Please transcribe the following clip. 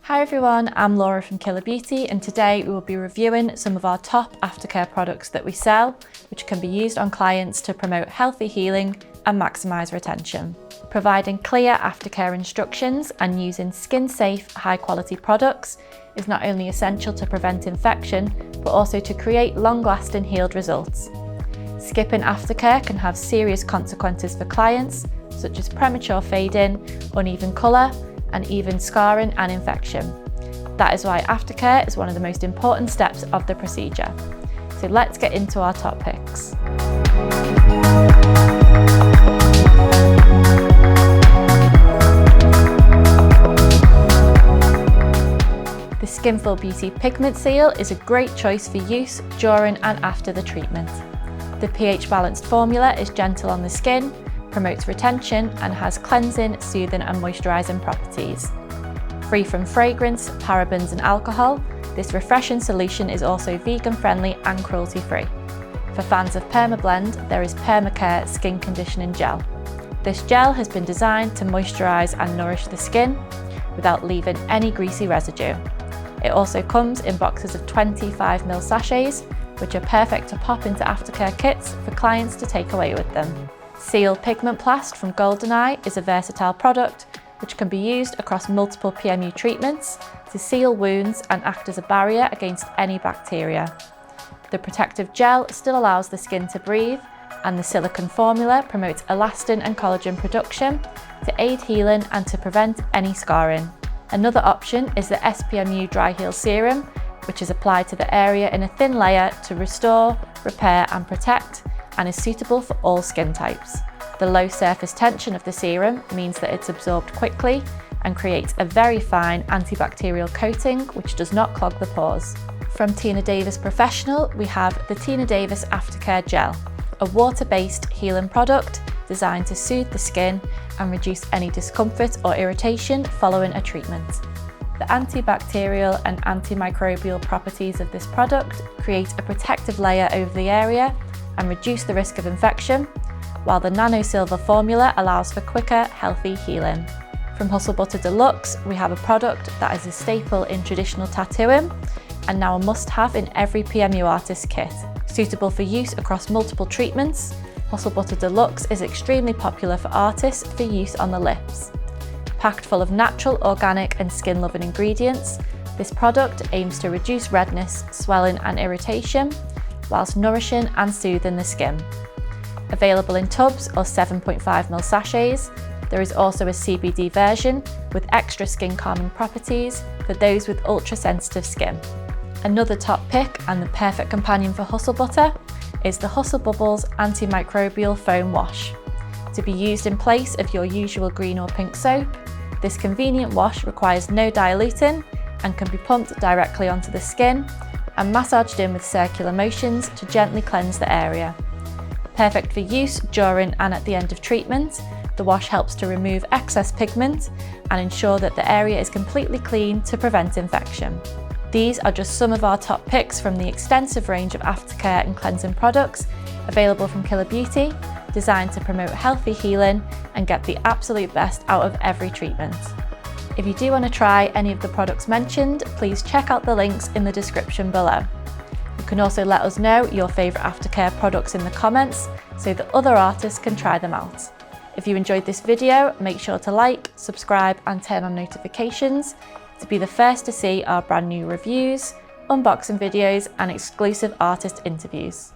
Hi everyone, I'm Laura from Killer Beauty, and today we will be reviewing some of our top aftercare products that we sell, which can be used on clients to promote healthy healing and maximise retention. Providing clear aftercare instructions and using skin-safe, high-quality products is not only essential to prevent infection, but also to create long-lasting healed results. Skipping aftercare can have serious consequences for clients, such as premature fading, uneven colour, and even scarring and infection. That is why aftercare is one of the most important steps of the procedure. So let's get into our top picks. The Skinful Beauty Pigment Seal is a great choice for use during and after the treatment. The pH balanced formula is gentle on the skin, promotes retention, and has cleansing, soothing and moisturising properties. Free from fragrance, parabens and alcohol, this refreshing solution is also vegan friendly and cruelty free. For fans of Permablend, there is Permacare Skin Conditioning Gel. This gel has been designed to moisturise and nourish the skin without leaving any greasy residue. It also comes in boxes of 25ml sachets, which are perfect to pop into aftercare kits for clients to take away with them. Seal Pigment Plast from Goldeneye is a versatile product which can be used across multiple PMU treatments to seal wounds and act as a barrier against any bacteria. The protective gel still allows the skin to breathe, and the silicone formula promotes elastin and collagen production to aid healing and to prevent any scarring. Another option is the SPMU Dry Heal Serum, which is applied to the area in a thin layer to restore, repair and protect, and is suitable for all skin types. The low surface tension of the serum means that it's absorbed quickly and creates a very fine antibacterial coating which does not clog the pores. From Tina Davis Professional, we have the Tina Davis Aftercare Gel, a water-based healing product designed to soothe the skin and reduce any discomfort or irritation following a treatment. The antibacterial and antimicrobial properties of this product create a protective layer over the area and reduce the risk of infection, while the Nano Silver formula allows for quicker, healthy healing. From Hustle Butter Deluxe, we have a product that is a staple in traditional tattooing and now a must-have in every PMU artist kit. Suitable for use across multiple treatments, Hustle Butter Deluxe is extremely popular for artists for use on the lips. Packed full of natural, organic and skin-loving ingredients, this product aims to reduce redness, swelling and irritation, whilst nourishing and soothing the skin. Available in tubs or 7.5ml sachets, there is also a CBD version with extra skin calming properties for those with ultra-sensitive skin. Another top pick and the perfect companion for Hustle Butter is the Hustle Bubbles Antimicrobial Foam Wash. To be used in place of your usual green or pink soap, this convenient wash requires no diluting and can be pumped directly onto the skin and massaged in with circular motions to gently cleanse the area. Perfect for use during and at the end of treatment, the wash helps to remove excess pigment and ensure that the area is completely clean to prevent infection. These are just some of our top picks from the extensive range of aftercare and cleansing products available from Killer Beauty, designed to promote healthy healing and get the absolute best out of every treatment. If you do want to try any of the products mentioned, please check out the links in the description below. You can also let us know your favourite aftercare products in the comments so that other artists can try them out. If you enjoyed this video, make sure to like, subscribe and turn on notifications to be the first to see our brand new reviews, unboxing videos and exclusive artist interviews.